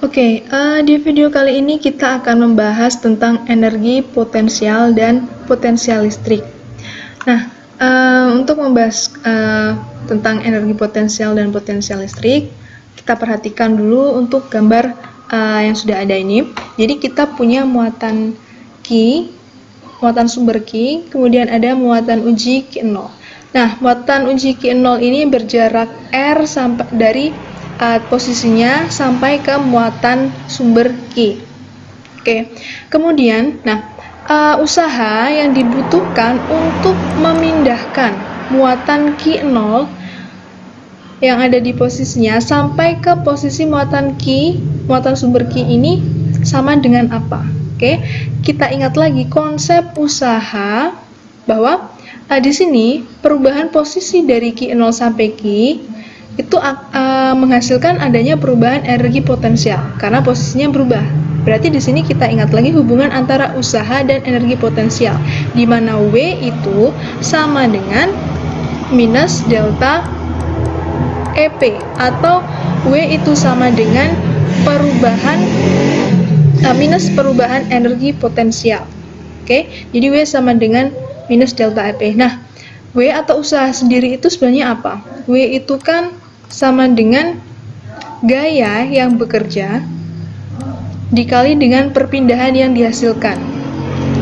Di video kali ini kita akan membahas tentang energi potensial dan potensial listrik. Nah, untuk membahas tentang energi potensial dan potensial listrik, kita perhatikan dulu untuk gambar yang sudah ada ini. Jadi kita punya muatan Q, muatan sumber Q, kemudian ada muatan uji Q0. Nah, muatan uji Q0 ini berjarak R sampai dari posisinya sampai ke muatan sumber Q. Kemudian, usaha yang dibutuhkan untuk memindahkan muatan Q0 yang ada di posisinya sampai ke posisi muatan Q, muatan sumber Q ini sama dengan apa? Kita ingat lagi konsep usaha bahwa di sini perubahan posisi dari Q0 sampai Q itu menghasilkan adanya perubahan energi potensial karena posisinya berubah. Berarti di sini kita ingat lagi hubungan antara usaha dan energi potensial, di mana W itu sama dengan minus delta EP atau W itu sama dengan minus perubahan energi potensial. Jadi W sama dengan minus delta EP. Nah, W atau usaha sendiri itu sebenarnya apa? W itu kan sama dengan gaya yang bekerja dikali dengan perpindahan yang dihasilkan,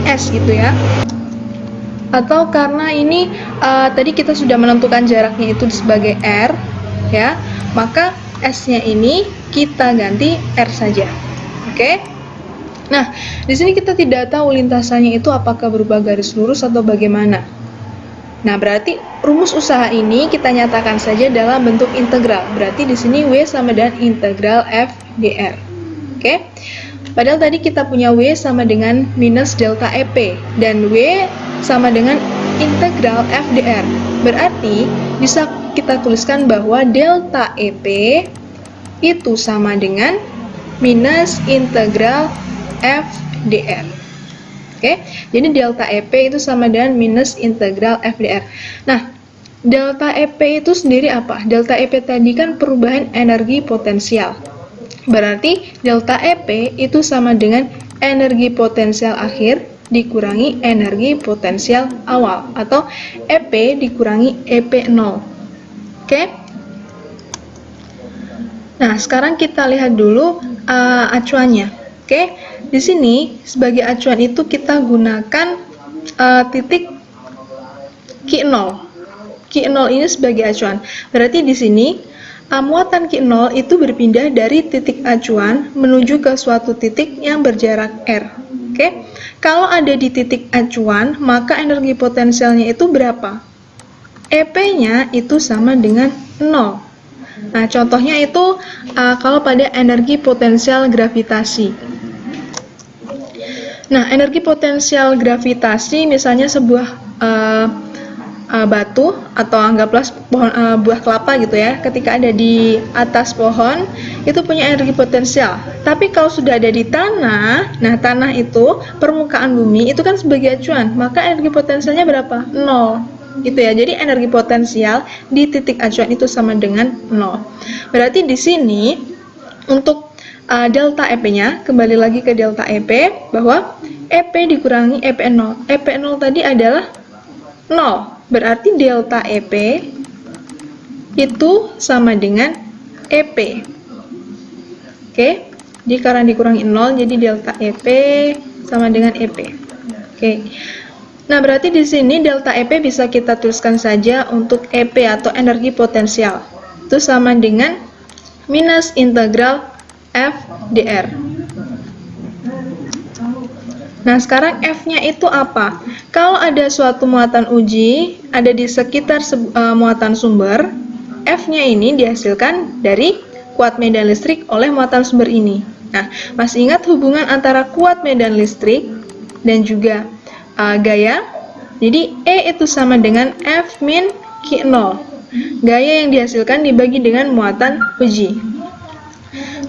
S gitu ya. Atau karena ini tadi kita sudah menentukan jaraknya itu sebagai R ya, maka S-nya ini kita ganti R saja. Nah, di sini kita tidak tahu lintasannya itu apakah berupa garis lurus atau bagaimana. Nah, berarti rumus usaha ini kita nyatakan saja dalam bentuk integral. Berarti di sini W sama dengan integral F dr. Padahal tadi kita punya W sama dengan minus delta EP dan W sama dengan integral F dr. Berarti bisa kita tuliskan bahwa delta EP itu sama dengan minus integral F dr. Jadi delta EP itu sama dengan minus integral F dr. Nah, delta EP itu sendiri apa? Delta EP tadi kan perubahan energi potensial. Berarti delta EP itu sama dengan energi potensial akhir dikurangi energi potensial awal atau EP dikurangi EP0. Nah, sekarang kita lihat dulu acuannya. Di sini sebagai acuan itu kita gunakan titik Q0. Q0 ini sebagai acuan. Berarti di sini muatan Q0 itu berpindah dari titik acuan menuju ke suatu titik yang berjarak R. Kalau ada di titik acuan, maka energi potensialnya itu berapa? EP-nya itu sama dengan 0. Nah, contohnya itu kalau pada energi potensial gravitasi. Nah, energi potensial gravitasi misalnya sebuah batu atau anggaplah buah kelapa gitu ya, ketika ada di atas pohon itu punya energi potensial. Tapi kalau sudah ada di tanah, nah tanah itu permukaan bumi itu kan sebagai acuan, maka energi potensialnya berapa? 0 gitu ya. Jadi energi potensial di titik acuan itu sama dengan 0. Berarti di sini untuk delta EP-nya, kembali lagi ke delta EP, bahwa EP dikurangi EP0. EP0 tadi adalah 0. Berarti delta EP itu sama dengan EP. Jadi karena dikurangi 0, jadi delta EP sama dengan EP. Nah, berarti di sini delta EP bisa kita tuliskan saja untuk EP atau energi potensial. Itu sama dengan minus integral F dr. Nah, sekarang F-nya itu apa? Kalau ada suatu muatan uji ada di sekitar muatan sumber, F-nya ini dihasilkan dari kuat medan listrik oleh muatan sumber ini. Nah, masih ingat hubungan antara kuat medan listrik dan juga gaya? Jadi, E itu sama dengan F min Q0. Gaya yang dihasilkan dibagi dengan muatan uji.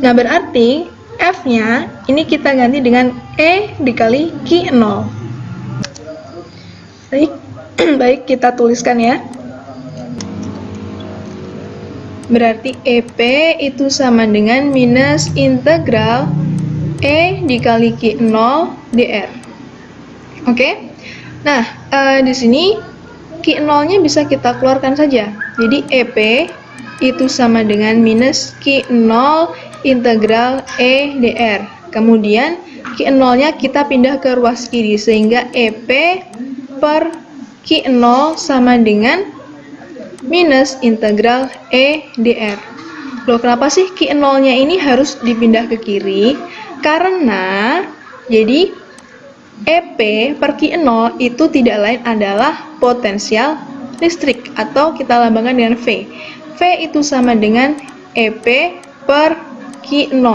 Nah, berarti F-nya ini kita ganti dengan E dikali Q0. Baik, kita tuliskan ya. Berarti EP itu sama dengan minus integral E dikali Q0 dr. Oke? Nah, di sini Q0-nya bisa kita keluarkan saja. Jadi EP itu sama dengan minus Q0 integral E dr. Kemudian Q0-nya kita pindah ke ruas kiri, sehingga EP per Q0 sama dengan minus integral E dr. Loh, kenapa sih Q0-nya ini harus dipindah ke kiri? Karena, jadi EP per Q0 itu tidak lain adalah potensial listrik, atau kita lambangkan dengan V. V itu sama dengan EP per Q0.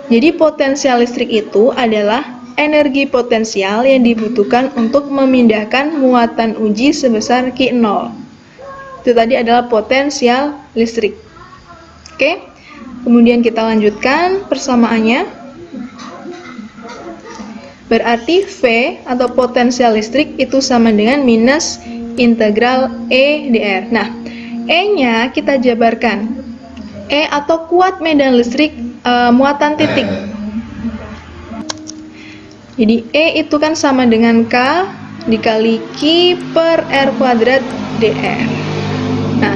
Jadi potensial listrik itu adalah energi potensial yang dibutuhkan untuk memindahkan muatan uji sebesar Q0. Itu tadi adalah potensial listrik. Oke, kemudian kita lanjutkan persamaannya. Berarti V atau potensial listrik itu sama dengan minus integral E dr. Nah, E-nya kita jabarkan. E atau kuat medan listrik muatan titik. Jadi E itu kan sama dengan K dikali Q per R kuadrat dr. Nah,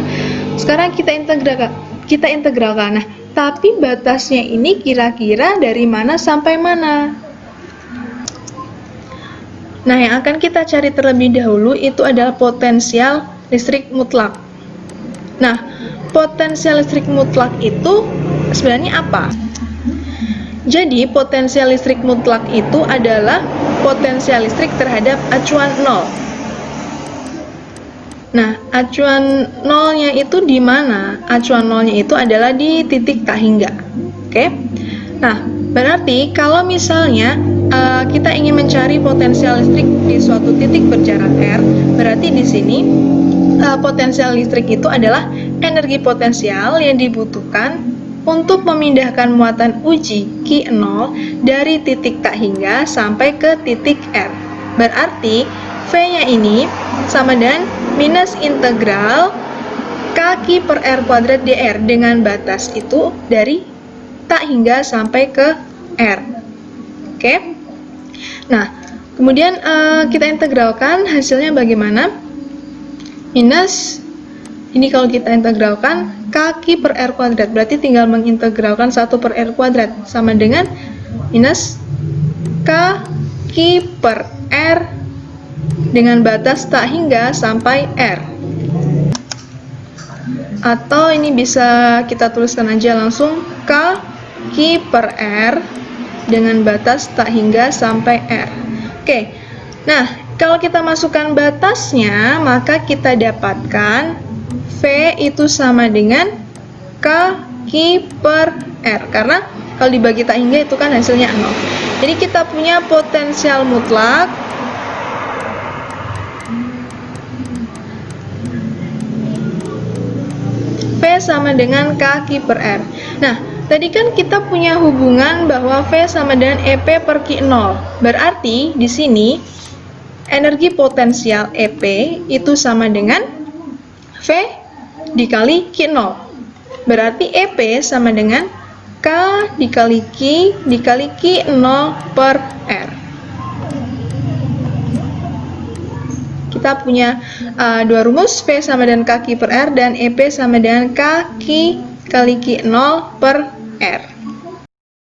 sekarang kita integralkan. Nah, tapi batasnya ini kira-kira dari mana sampai mana? Nah, yang akan kita cari terlebih dahulu itu adalah potensial listrik mutlak. Nah, potensial listrik mutlak itu sebenarnya apa? Jadi, potensial listrik mutlak itu adalah potensial listrik terhadap acuan 0. Nah, acuan 0-nya itu di mana? Acuan 0-nya itu adalah di titik tak hingga. Oke? Nah, berarti kalau misalnya kita ingin mencari potensial listrik di suatu titik berjarak R, berarti di sini potensial listrik itu adalah energi potensial yang dibutuhkan untuk memindahkan muatan uji Q0 dari titik tak hingga sampai ke titik R. Berarti V-nya ini sama dengan minus integral K per R kuadrat dr, dengan batas itu dari tak hingga sampai ke R. Oke? Nah, kemudian kita integralkan, hasilnya bagaimana? Minus, ini kalau kita integralkan K per R kuadrat, berarti tinggal mengintegralkan 1 per R kuadrat, sama dengan minus K per R dengan batas tak hingga sampai R. Atau ini bisa kita tuliskan aja langsung K per R dengan batas tak hingga sampai R. Oke, nah kalau kita masukkan batasnya, maka kita dapatkan V itu sama dengan K per R, karena kalau dibagi tak hingga itu kan hasilnya 0. Jadi kita punya potensial mutlak V sama dengan K per R. Nah, tadi kan kita punya hubungan bahwa V sama dengan EP per Q0. Berarti di sini energi potensial EP itu sama dengan V dikali Q0. Berarti EP sama dengan K dikali Q dikali Q0 per R. Kita punya dua rumus, V sama dengan K per R dan EP sama dengan K kali Q0 per R.